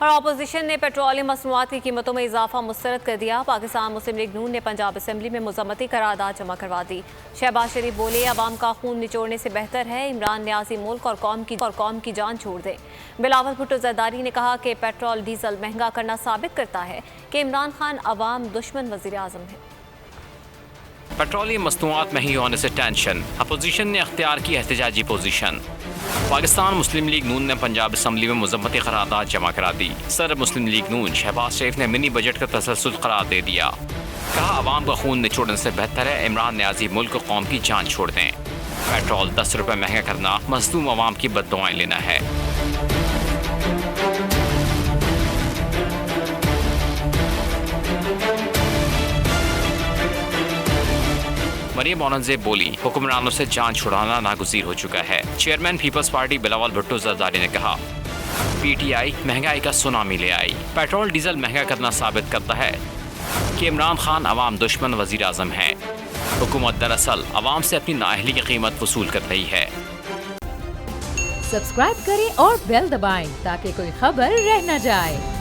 और अपोजिशन ने पेट्रोलियम मसनूआत की कीमतों में इजाफा मुस्तरद कर दिया। पाकिस्तान मुस्लिम लीग नून ने पंजाब असम्बली में मुज़म्मती करारदाद जमा करवा दी। शहबाज शरीफ बोले, अवाम का खून निचोड़ने से बेहतर है इमरान न्याजी मुल्क और कौम की जान छोड़ दे। बिलावल भुट्टो जरदारी ने कहा कि पेट्रोल डीजल महंगा करना साबित करता है कि इमरान खान अवाम दुश्मन वज़ीर आज़म है। पेट्रोलियम मसनूआत महंगी होने से टेंशन, अपोजिशन ने अख्तियार की एहतजाजी पोजीशन। पाकिस्तान मुस्लिम लीग नून ने पंजाब असम्बली में मुज़म्मती करारदाद जमा करा दी। सदर मुस्लिम लीग नून शहबाज शरीफ ने मिनी बजट का तसल्सल करार दे दिया। कहा, अवाम का खून निचोड़ने से बेहतर है इमरान न्याजी मुल्क और कौम की जान छोड़ दें। पेट्रोल 10 रुपये महंगा करना मजलूम अवाम की बद्दुआएं लेना है। मरियम औरंगजेब बोली, हुक्मरानों से जान छुड़ाना नागुज़ीर हो चुका है। Chairman People's Party Bilawal Bhutto Zardari ने कहा, पीटीआई महंगाई का सुनामी ले आई। पेट्रोल डीजल महंगा करना साबित करता है कि इमरान खान अवाम दुश्मन वज़ीर आज़म है। हुकूमत दरअसल अवाम से अपनी नाअहली की कीमत वसूल कर रही है। सब्सक्राइब करें और बेल दबाएं ताकि कोई खबर रह न जाए।